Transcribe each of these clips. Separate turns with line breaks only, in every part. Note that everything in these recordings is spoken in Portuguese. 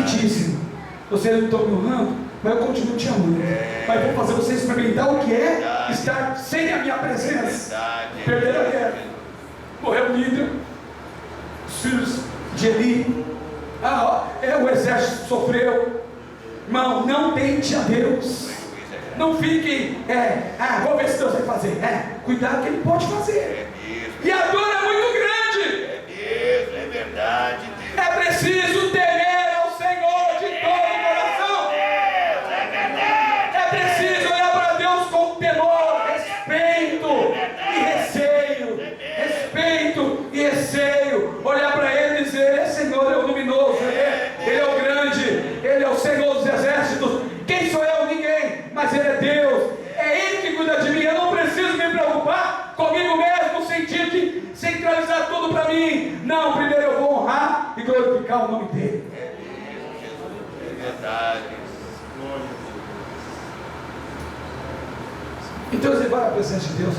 Sentir, vocês não estão me honrando, mas eu continuo te amando. Mas vou fazer vocês experimentar o que é estar sem a minha presença. Perder a guerra. Morreu o líder, os filhos de Eli. O exército sofreu. Irmão, não tente a Deus. Não fique, vou ver se Deus vai fazer. Cuidado que Ele pode fazer. E a dor é muito grande.
É verdade.
É preciso temer ao Senhor de todo o coração. É preciso olhar para Deus com temor, respeito e receio. Respeito e receio. Olhar para Ele e dizer: Senhor é o luminoso, Ele é o grande, Ele é o Senhor dos exércitos. Quem sou eu? Ninguém, mas Ele é Deus. É Ele que cuida de mim. Eu não preciso me preocupar comigo mesmo, no sentido de centralizar tudo para mim. Não, primeiro eu vou honrar e glorificar o nome dEle.
É verdade.
Então você vai à presença de Deus,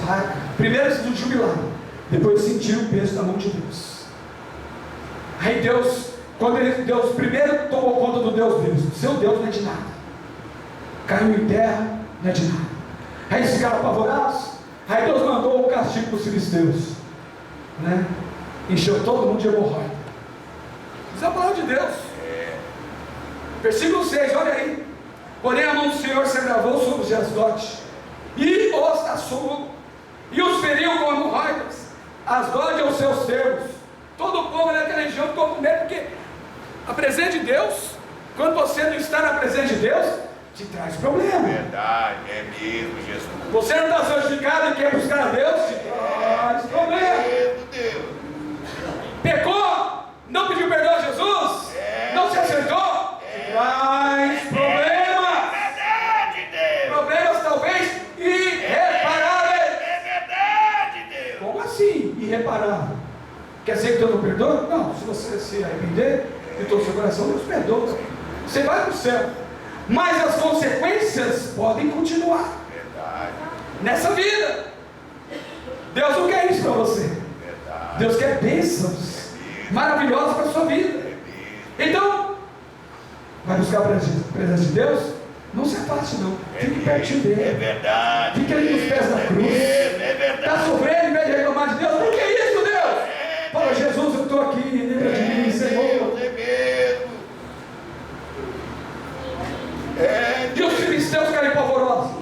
primeiro se jubilado, depois sentir o peso da mão de Deus. Aí Deus, Deus primeiro tomou conta do Deus deles. Seu Deus não é de nada, caiu em terra, não é de nada. Aí eles ficaram apavorados. Aí Deus mandou um castigo para os filisteus, encheu todo mundo de hemorroida. Isso é a palavra de Deus. Versículo 6, olha aí. Porém a mão do Senhor se agravou sobre os Asdote e os assolou, e os feriu com hemorroidas. Asdote é os seus servos. Todo o povo daquela região ficou com medo, porque a presença de Deus, quando você não está na presença de Deus, te traz problema.
Verdade, é mesmo, Jesus.
Você não está santificado e quer buscar a Deus, te traz problema.
Deus.
Pecou, não pediu perdão a Jesus, não se acertou, te traz problema.
É verdade, Deus.
Problemas talvez irreparáveis.
É verdade, Deus.
Como assim irreparável? Quer dizer que Deus não perdoa? Não, se você se arrepender de todo o seu coração, Deus perdoa. Você vai para o céu. Mas as consequências podem continuar.
Verdade.
Nessa vida. Deus não quer isso para você.
Verdade.
Deus quer bênçãos maravilhosas para a sua vida. Então, vai buscar a presença de Deus? Não se afaste não. Fique pertinho dele.
É verdade.
Fique ali nos pés da cruz.
É verdade.
Está sofrendo em vez de reclamar de Deus? Por que isso, Deus? Fala: Jesus, eu estou aqui, lembra de mim, Senhor.
É mesmo.
E os filisteus ficaram pavorosos.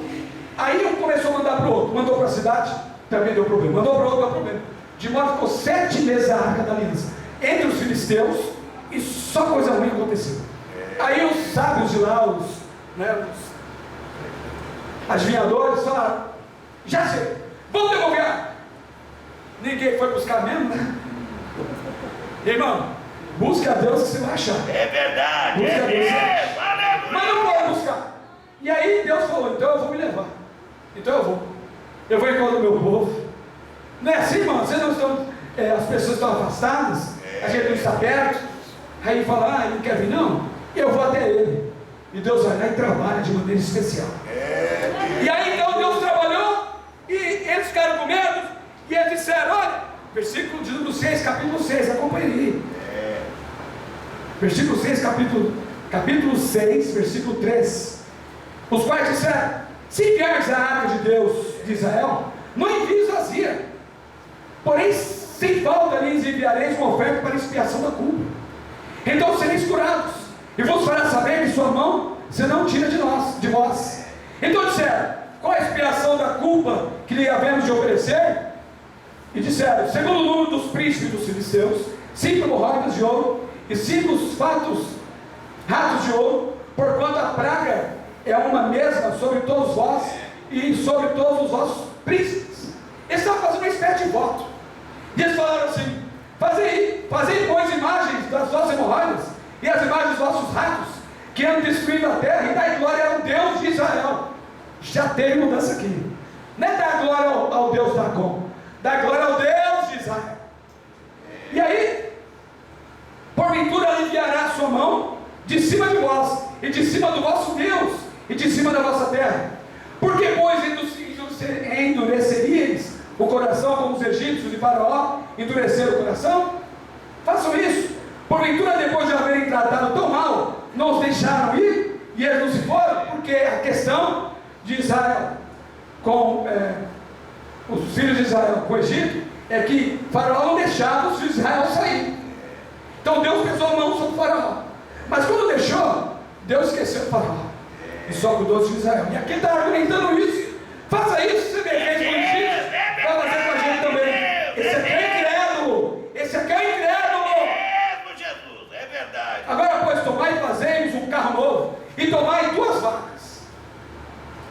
Aí um começou a mandar para o outro. Mandou para a cidade, também deu problema. Mandou para o outro, deu problema. De modo que ficou 7 meses a arca da aliança entre os filisteus, e só coisa ruim aconteceu. Aí os sábios de lá, os adivinhadores, falaram: já sei, vamos devolver a arca. Ninguém foi buscar mesmo, né? Irmão, busque a Deus que você vai achar.
É verdade.
Busque a Deus.
Aleluia.
Mas não pode buscar. E aí Deus falou: então eu vou me levar. Então eu vou. Eu vou encontrar o meu povo. Não é assim, irmão? Vocês não estão, as pessoas estão afastadas, a gente não está perto. Aí fala: ele não quer vir não? E eu vou até ele. E Deus vai lá e trabalha de maneira especial. E aí então Deus trabalhou, e eles ficaram com medo, e eles disseram: olha, versículo de número 6, capítulo 6, acompanhe aí. Versículo 6, capítulo 6, versículo 3. Os quais disseram: se vieres a arca de Deus de Israel, não envies vazia, porém sem falta lhes enviareis uma oferta para expiação da culpa. Então sereis curados, e vos fará saber que sua mão se não tira de vós. Então disseram: qual a expiação da culpa que lhe havemos de oferecer? E disseram: segundo o número dos príncipes dos filisteus, 5 hemorroidas de ouro e 5 ratos de ouro, porquanto a praga é uma mesma sobre todos vós e sobre todos os vossos príncipes. Eles estavam fazendo uma espécie de voto. E eles falaram assim: fazei pois imagens das vossas hemorroidas e as imagens dos vossos ratos, que andam destruindo a terra, e dai glória ao Deus de Israel. Já teve mudança aqui. Não é dar glória ao Deus da Dagon, dá glória ao Deus de Israel. E aí, porventura aliviará a sua mão de cima de vós, e de cima do vosso Deus, e de cima da vossa terra. Porque pois endureceríeis o coração como os egípcios e Faraó endureceram o coração? Façam isso. Porventura, depois de haverem tratado tão mal, não os deixaram ir, e eles não se foram, porque a questão de Israel com os filhos de Israel com o Egito é que Faraó não deixava os filhos de Israel sair. Então Deus pesou a mão sobre o Faraó. Mas quando deixou, Deus esqueceu o Faraó e só cuidou dos filhos de Israel. E aqui está argumentando isso. Faça isso, se fez com o Egito, vai fazer com a gente também. Esse aqui é incrédulo. Esse aqui é incrédulo.
Mesmo Jesus, é verdade.
Agora, pois, tomai e fazemos um carro novo, e tomai 2 vacas,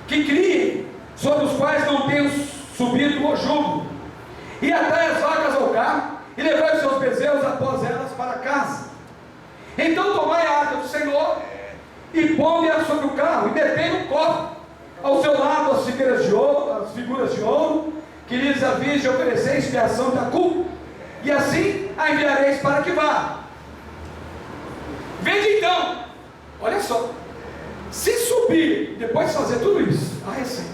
que criem, sobre os quais não tenham subido o jugo, e atai as vacas ao carro, e levai os seus bezerros após elas para casa. Então tomai a arca do Senhor, e ponde-a sobre o carro, e detei no cofre, ao seu lado as figuras de ouro, que lhes avise de oferecer expiação da culpa, e assim a enviareis para que vá. Vede então, olha só, se subir, depois de fazer tudo isso, a receita,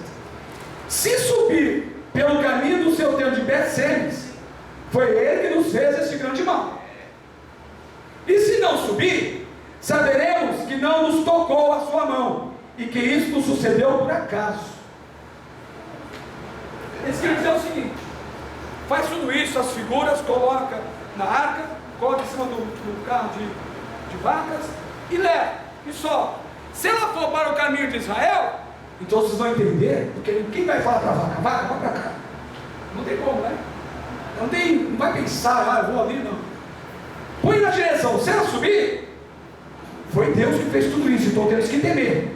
se subir pelo caminho do seu tempo de Bet-Semes, foi ele que nos fez esse grande mal. E se não subir, saberemos que não nos tocou a sua mão, e que isso nos sucedeu por acaso. Eles queriam dizer o seguinte: faz tudo isso, as figuras, coloca na arca, coloca em cima do carro de vacas e leva, e só. Se ela for para o caminho de Israel, então vocês vão entender, porque quem vai falar para a vaca? Vaca, vai para cá. Não tem como, né? Não vai pensar, eu vou ali, não. Põe na direção. Se ela subir, foi Deus que fez tudo isso, então temos que temer.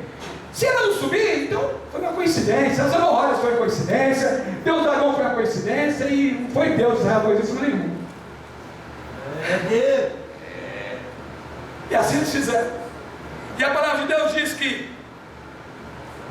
Se ela não subir, então foi uma coincidência. As hemorroidas foi coincidência, Deus dragão foi uma coincidência, e foi Deus, Israel fez isso nenhum. E assim eles fizeram. E a palavra de Deus diz que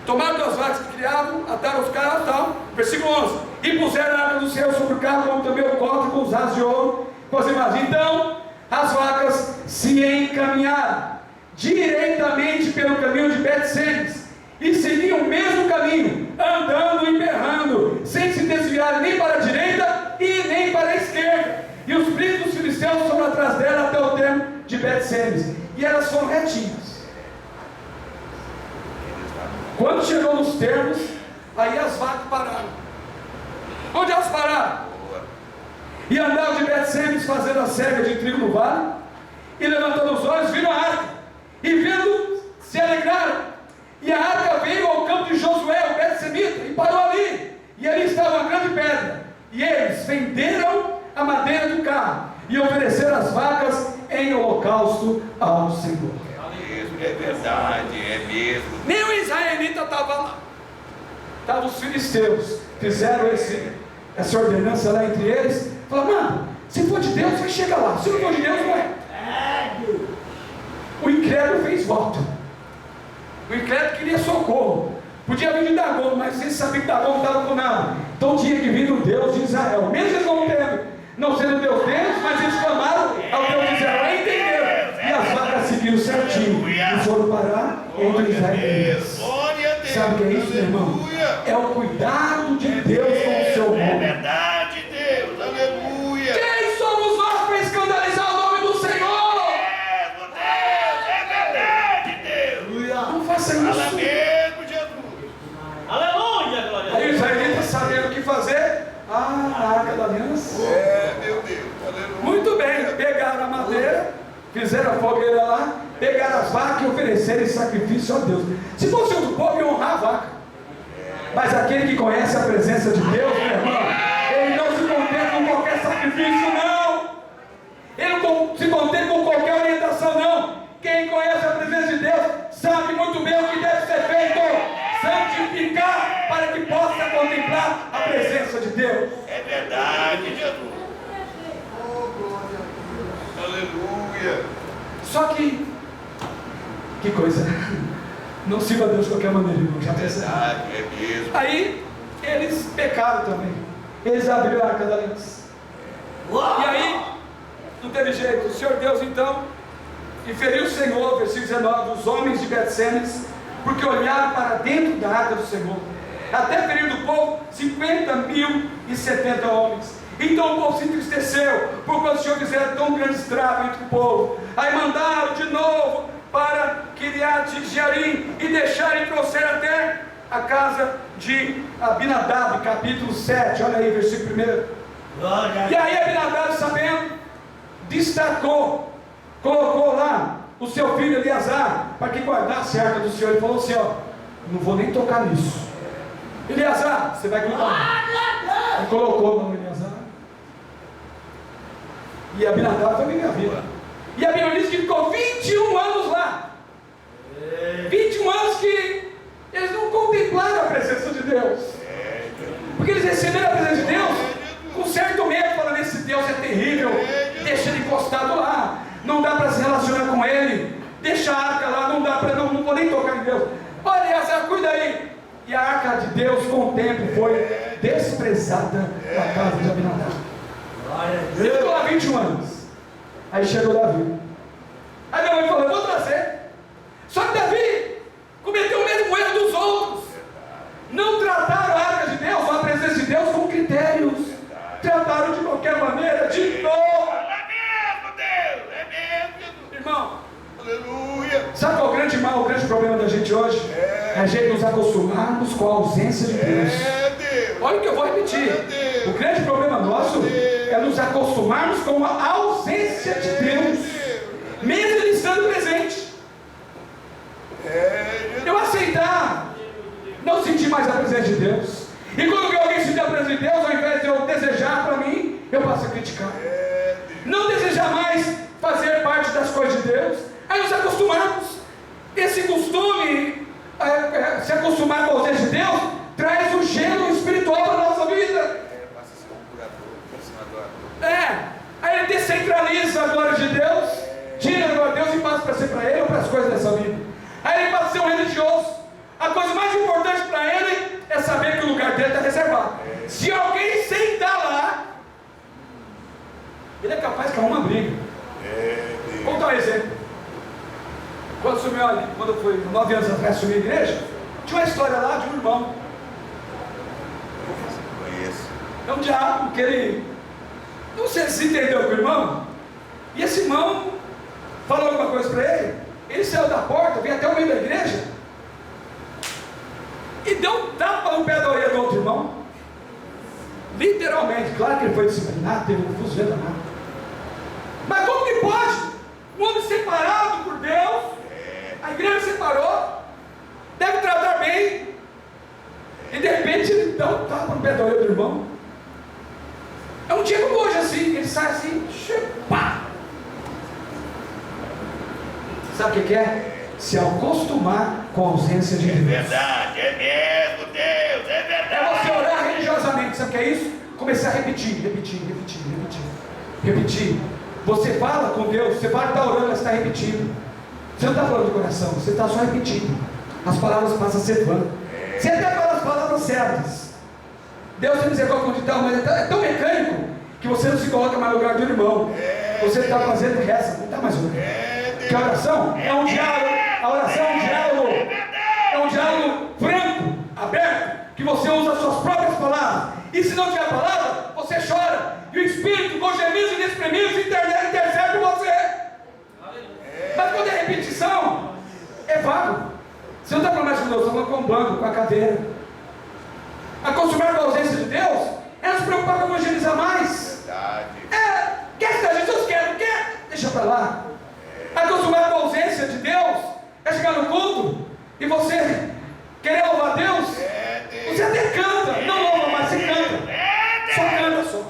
tomaram 2 vacas que criavam, ataram os carros, tal, versículo 11, e puseram a arca do Senhor sobre o carro, como também o cofre com os vasos de ouro, com as imagens. Então as vacas se encaminharam direitamente pelo caminho de Bet-Semes, e seguiam o mesmo caminho, andando e berrando, sem se desviar nem para a direita e nem para a esquerda. E os príncipes dos filisteus foram atrás dela até o termo de Bet-Semes, e elas foram retinhas. Quando chegou nos termos, aí as vacas pararam. Onde elas pararam? E andaram de Bet-Semes, fazendo a cega de trigo no vale, e levantando os olhos, viram a arca, e vendo, se alegraram. E a arca veio ao campo de Josué, o Bet-Semita, e parou ali. E ali estava uma grande pedra. E eles venderam a madeira do carro e ofereceram as vacas em holocausto ao Senhor.
É verdade, é mesmo.
Nem o israelita estava lá. Estavam os filisteus. Fizeram essa ordenança lá entre eles. Falaram: mano, se for de Deus, vai chegar lá. Se não for de Deus, não é. O incrédulo fez voto. O incrédulo queria socorro. Podia vir de Dagon, mas eles sabiam que Dagon não estava com nada. Então tinha que vir do Deus de Israel. Mesmo eles não sendo Deus deles, mas eles clamaram ao Deus de Israel e entenderam. E as vacas seguiram certinho. E foram parar entre os israelitas. Sabe o que é isso, meu irmão? É o cuidado de Deus com o seu
É
nome.
verdade, Deus, aleluia.
Quem somos nós para escandalizar o nome do Senhor?
É verdade, Deus.
Não faça
Fala
isso.
mesmo, Jesus.
Aleluia, glória a
Aí os
Deus.
israelitas sabendo o que fazer. A arca da aliança.
Meu Deus, aleluia.
Muito bem, pegaram a madeira, fizeram a fogueira lá, pegaram as vacas e ofereceram esse sacrifício a Deus. Se fosse outro povo, ia honrar a vaca. Mas aquele que conhece a presença de Deus, meu irmão, ele não se contenta com qualquer sacrifício, não. Ele não se contenta com qualquer orientação, não. Quem conhece a presença de Deus sabe muito bem o que deve ser feito: santificar, para que possa contemplar a presença de Deus.
É verdade, Jesus. Aleluia.
Só que coisa, não sirva a Deus de qualquer maneira, irmão, já percebeu?
Verdade, é mesmo.
Aí eles pecaram também, eles abriram a arca da aliança. E aí não teve jeito. O Senhor Deus então e feriu o Senhor, versículo 19, os homens de Bet-Semes, porque olharam para dentro da arca do Senhor. Até feriu do povo 50.070 homens. Então o povo se entristeceu, porque o Senhor fizera tão grande estrago entre o povo. Aí mandaram de novo para Kiriat Jearim e deixaram e trouxeram até a casa de Abinadab, capítulo 7, olha aí, versículo 1. E aí Abinadab, sabendo, destacou, colocou lá o seu filho Eleazar para que guardasse a arca do Senhor. Ele falou assim: ó, não vou nem tocar nisso. Eleazar, você vai cuidar. E colocou no Eleazar. E Abinadab foi viver a vida. E a Bíblia diz que ficou 21 anos lá. 21 anos que eles não contemplaram a presença de Deus. Porque eles receberam a presença de Deus com certo medo, falando: esse Deus é terrível, deixa ele encostado lá, não dá para se relacionar com ele, deixa a arca lá, não dá para, não vou nem tocar em Deus. Olha, Eleazar, cuida aí. E a arca de Deus com o tempo foi desprezada da casa de Abinadab. Ele ficou lá 21 anos. Aí chegou Davi. Aí minha mãe falou: vou trazer. Só que Davi cometeu o mesmo erro dos outros. Não trataram a arca de Deus, a presença de Deus, com critérios. Trataram de qualquer maneira, de novo.
É mesmo, Deus, é mesmo.
Irmão,
Aleluia.
sabe qual é o grande mal, o grande problema da gente hoje? É a gente nos acostumarmos com a ausência de Deus.
Deus.
Olha o que eu vou repetir. O grande problema nosso é nos acostumarmos com a ausência de Deus, mesmo Ele estando presente. Eu aceitar não sentir mais a presença de Deus, e quando vê alguém sentir a presença de Deus, ao invés de eu desejar para mim, eu passo a criticar, não desejar mais fazer parte das coisas de Deus. Aí nos acostumamos. Esse costume, se acostumar com a ausência de Deus, traz o gelo espiritual para a nossa vida.
Passa a ser um curador,
Aí ele descentraliza a glória de Deus, tira a glória de Deus e passa para ser para ele ou para as coisas dessa vida. Aí ele passa a ser um religioso. A coisa mais importante para ele é saber que o lugar dele está reservado. Se alguém sentar lá, ele é capaz de arrumar uma briga. Vou dar um exemplo. Quando eu fui 9 anos atrás assumir a igreja, tinha uma história lá de um irmão.
Conheço.
É um diabo que ele, não sei se entendeu com o irmão, e esse irmão falou alguma coisa para ele. Ele saiu da porta, veio até o meio da igreja e deu um tapa no pé da orelha do outro irmão, literalmente. Claro que ele foi disciplinado, teve um fuzilamento danado, mas como que pode um homem separado por Deus, a igreja separou, deve tratar bem, e de repente ele dá um tapa no pé da orelha do irmão? É um dia como hoje assim, ele sai assim, pá. Sabe o que é? Se acostumar com a ausência de Deus.
Verdade, é mesmo, Deus, é verdade.
É você orar religiosamente, sabe o que é isso? Começar a repetir. Você fala com Deus, você fala que está orando, mas está repetindo. Você não está falando do coração, você está só repetindo. As palavras passam a ser vã. Você até fala as palavras certas. Deus tem misericórdia de tal, mas é tão mecânico que você não se coloca mais no lugar do irmão. Você está fazendo reza, não está mais orando. Que a oração é um diálogo. A oração é um diálogo. É um diálogo franco, aberto, que você usa as suas próprias palavras. E se não tiver palavra, você chora. E o Espírito, com gemidos inexprimíveis, intercede por você. Mas quando é repetição, é vago. Você não está falando mais com Deus, está falando com o banco, com a cadeira. Acostumar com a ausência de Deus é não se preocupar com evangelizar mais. Quer que Jesus quer, não quer? Deixa para lá. Acostumar com a ausência de Deus é chegar no culto e você querer louvar Deus. Você até canta, não louva, mas você canta. Só canta só.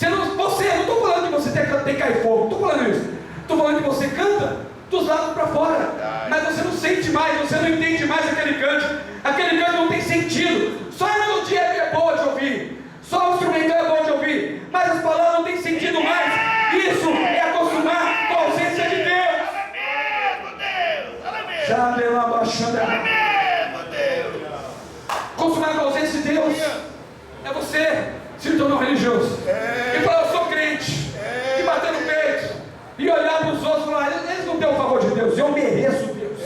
Não estou falando que você tem que cair fogo, não estou falando isso. Estou falando que você canta dos lados para fora, mas você não sente mais, você não entende mais aquele canto. Aquele canto não tem sentido. Só a melodia é boa de ouvir, só o instrumental é bom de ouvir, mas as palavras não têm sentido mais. Isso é acostumar com a ausência de Deus. Acostumar com a ausência de Deus é você se tornar um religioso e falar: eu sou crente, e bater no peito e olhar para os outros e falar: eles não têm o favor de Deus, eu mereço Deus.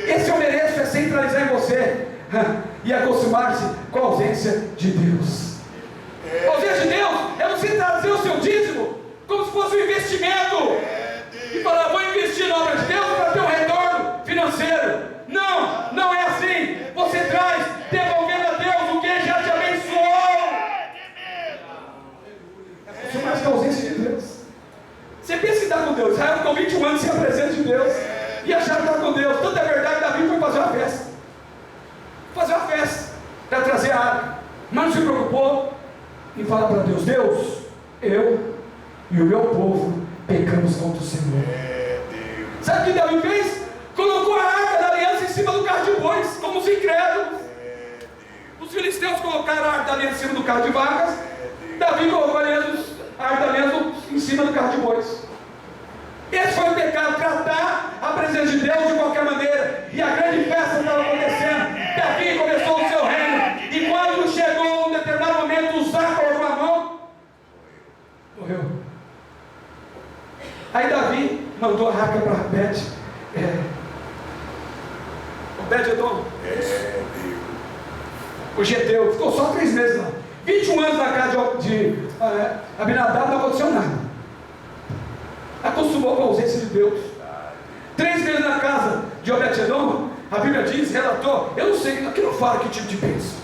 Esse eu mereço é centralizar em você e acostumar-se com a ausência de Deus. A ausência de Deus é você trazer o seu dízimo como se fosse um investimento e falar: vou investir na obra de Deus. Deus. Israel ficou 21 anos sem a presença de Deus. E acharam que estava com Deus. Tanto é verdade, Davi foi fazer uma festa. Fazer uma festa para trazer a arca. Mas não se preocupou em falar para Deus: Deus, eu e o meu povo pecamos contra o Senhor. Sabe o que Davi fez? Colocou a arca da aliança em cima do carro de bois, como os incrédulos. Os filisteus colocaram a arca da aliança em cima do carro de vacas. Davi colocou a arca da aliança em cima do carro de bois. Esse foi o pecado, tratar a presença de Deus de qualquer maneira. E a grande festa estava acontecendo. Davi começou o seu reino. E quando chegou um determinado momento, Uzá colocou a mão, morreu. Aí Davi mandou a arca para Obed-Edom, o Geteu. Ficou só 3 meses lá. 21 anos na casa de Abinadab, não aconteceu nada. Acostumou com a ausência de Deus. 3 meses na casa de Obed-Edom, a Bíblia diz, relatou, eu não sei, aqui não fala que tipo de bênção,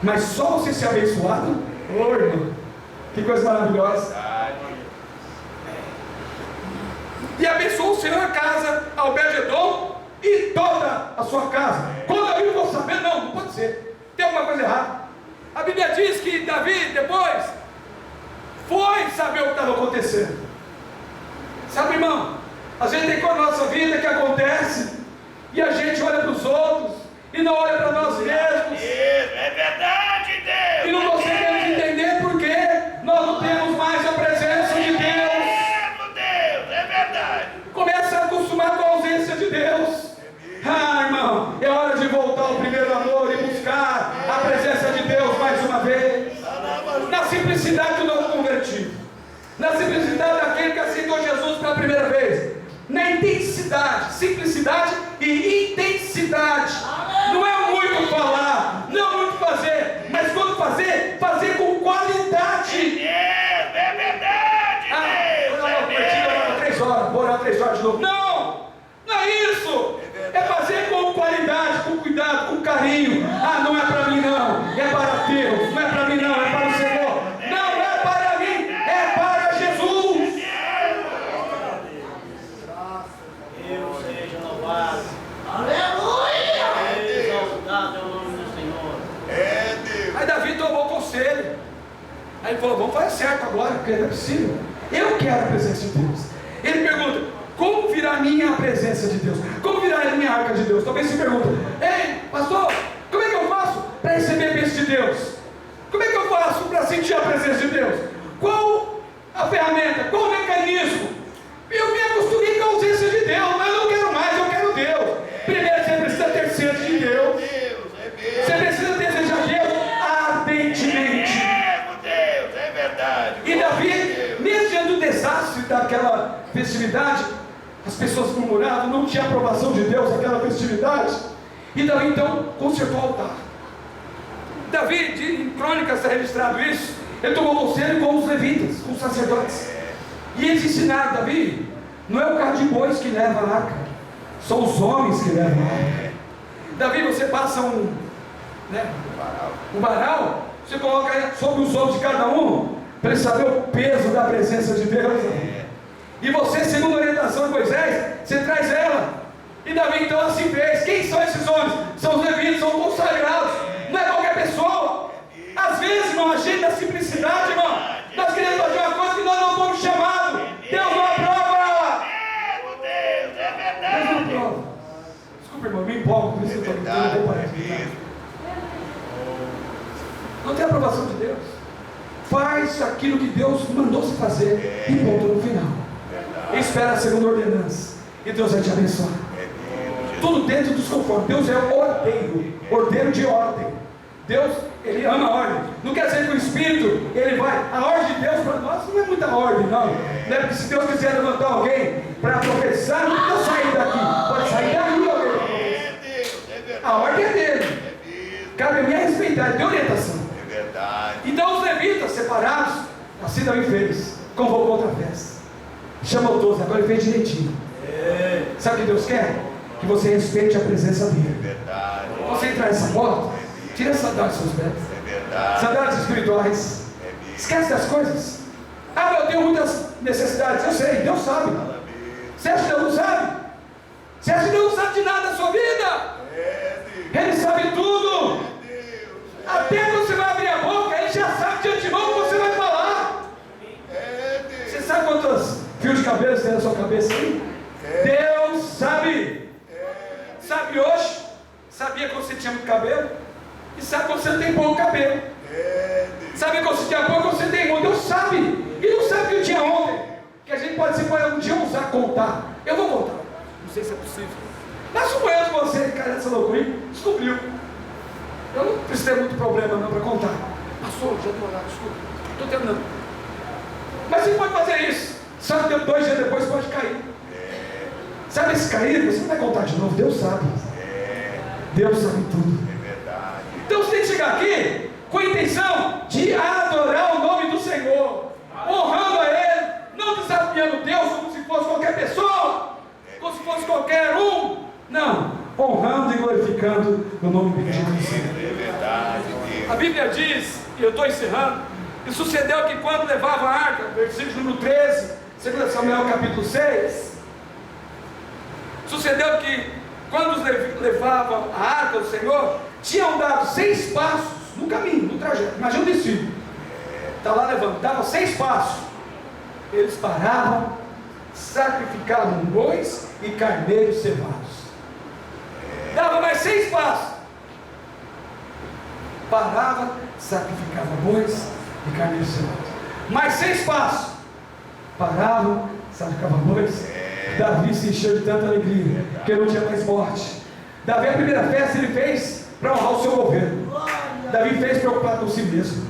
mas só você ser abençoado, ô irmão, que coisa maravilhosa. E abençoou o Senhor a casa, a Obed-Edom e toda a sua casa. Quando Davi ficou sabendo, não pode ser, tem alguma coisa errada. A Bíblia diz que Davi depois foi saber o que estava acontecendo. Sabe, irmão, às vezes tem coisa na nossa vida que acontece e a gente olha para os outros e não olha para nós mesmos.
É verdade, Deus.
E não conseguimos entender porque nós não temos mais a presença de Deus.
É verdade.
Começa a acostumar com a ausência de Deus. Ah, irmão, é hora de voltar ao primeiro amor e buscar a presença de Deus mais uma vez. Na simplicidade do novo convertido, na simplicidade daquele que aceitou Jesus pela primeira vez, na intensidade, simplicidade e intensidade. Não é muito falar, não é muito fazer, mas quando fazer, fazer com qualidade.
É verdade, Deus.
Agora 3 horas, vou orar 3 horas de novo. Não é isso. É fazer com qualidade, com cuidado, com carinho. Ah, não é para mim não, é para Deus. Não é para mim não, é para o Senhor. Não é para mim, é para Jesus.
Deus seja louvado.
Aleluia.
Exaltado é o nome do Senhor.
Deus.
Aí Davi tomou o conselho. Aí ele falou: vamos fazer certo agora, porque não é possível. Eu quero a presença de Deus. Ele pergunta: como virá a minha presença de Deus? Como virá a minha arca de Deus? Talvez se pergunta: ei, pastor, como é que eu faço para receber a bênção de Deus? Como é que eu faço para sentir a presença de Deus? Qual a ferramenta? Qual o mecanismo? Eu me acostumei com a ausência de Deus, mas eu não quero mais, eu quero Deus. Primeiro você precisa ter sede de Deus. Você precisa desejar Deus ardentemente.
Deus, é verdade.
E Davi, mesmo diante do desastre daquela festividade, as pessoas murmuravam, não tinha aprovação de Deus naquela festividade. E Davi então consertou o altar. Davi, em Crônicas está registrado isso, ele tomou conselho com os levitas, com os sacerdotes. E eles ensinaram: Davi, não é o carro de bois que leva a arca, são os homens que levam a arca. Davi, você passa um varal, você coloca sobre os ombros de cada um, para ele saber o peso da presença de Deus. E você, segundo a orientação de Moisés, você traz ela. E Davi então assim fez. Quem são esses homens? São os levitas, são os consagrados. Não é qualquer pessoa. Às vezes, irmão, a gente na simplicidade, irmão, nós queremos fazer uma coisa que nós não fomos chamados. Deus não aprova.
Deus, é verdade.
Deus não aprova. Desculpa, irmão, me empolgo, por isso que eu estou não tem aprovação de Deus. Faz aquilo que Deus mandou você fazer e ponto no final. Espera a segunda ordenança e Deus vai te abençoar. Tudo dentro dos conformes. Deus é ordeiro de ordem. Deus, Ele ama a ordem. Não quer dizer que o Espírito, Ele vai. A ordem de Deus para nós não é muita ordem, não. Não é porque se Deus quiser levantar alguém para professar, não precisa sair daqui. Pode sair daí alguém. A ordem é dele. Cabe a mim a respeitar, ele tem orientação. Então os levitas separados, assim Davi fez, convocou outra festa, chamou todos, agora ele fez direitinho. Sabe o que Deus quer? Que você respeite a presença dele. Você entrar nessa porta, tira as sandálias dos seus pés, sandálias espirituais, esquece das coisas. Ah, eu tenho muitas necessidades, eu sei, Deus sabe. Você acha que Deus não sabe? Você acha que Deus não sabe de nada da sua vida? Ele sabe tudo. Até quando você vai abrir a boca, Ele já sabe de antemão o que você vai falar. Você sabe quantos fios de cabelo tem na sua cabeça aí? Deus sabe. Sabe hoje? Sabia quando você tinha muito cabelo? E sabe quando você tem pouco cabelo? Sabe quando você tinha pouco, quando você tem muito? Deus sabe. E não sabe o que eu tinha ontem. Que a gente pode ser, um dia usar contar. Eu vou contar. Não sei se é possível. Mas suponhamos você, cara, essa loucura aí, descobriu. Eu não preciso ter muito problema não para contar. Passou, já estou lá, desculpa. Estou terminando. Mas você pode fazer isso. Sabe que 2 dias depois pode cair. Sabe esse cair? Você não vai contar de novo. Deus sabe. Deus sabe tudo. Então você tem que chegar aqui com a intenção de adorar o nome do Senhor, honrando a Ele, não desafiando Deus como se fosse qualquer pessoa, como se fosse qualquer um. Não, honrando e glorificando o nome bendito do Senhor. A Bíblia diz, e eu estou encerrando, que sucedeu que quando levava a arca, versículo número 13, 2 Samuel capítulo 6, sucedeu que quando levavam a arca do Senhor, tinham dado 6 passos no caminho, no trajeto. Imagina o discípulo, está lá levando, dava 6 passos, eles paravam, sacrificavam bois e carneiros cevados. Dava mais 6 passos, parava, sacrificava bois e carneiros cevados. Mais 6 passos, paravam, sacrificavam bois. Davi se encheu de tanta alegria, porque não tinha mais morte. Davi, a primeira festa ele fez para honrar o seu governo. Davi fez preocupado com si mesmo.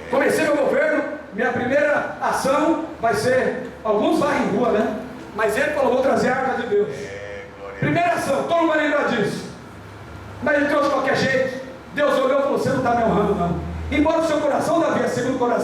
Comecei meu governo, minha primeira ação vai ser, alguns varrem em rua, né? Mas ele falou, vou trazer a arca de Deus. Primeira ação, todo mundo vai lembrar disso. Mas ele trouxe de qualquer jeito. Deus olhou e falou, você não está me honrando não. Embora o seu coração, Davi, é segundo o coração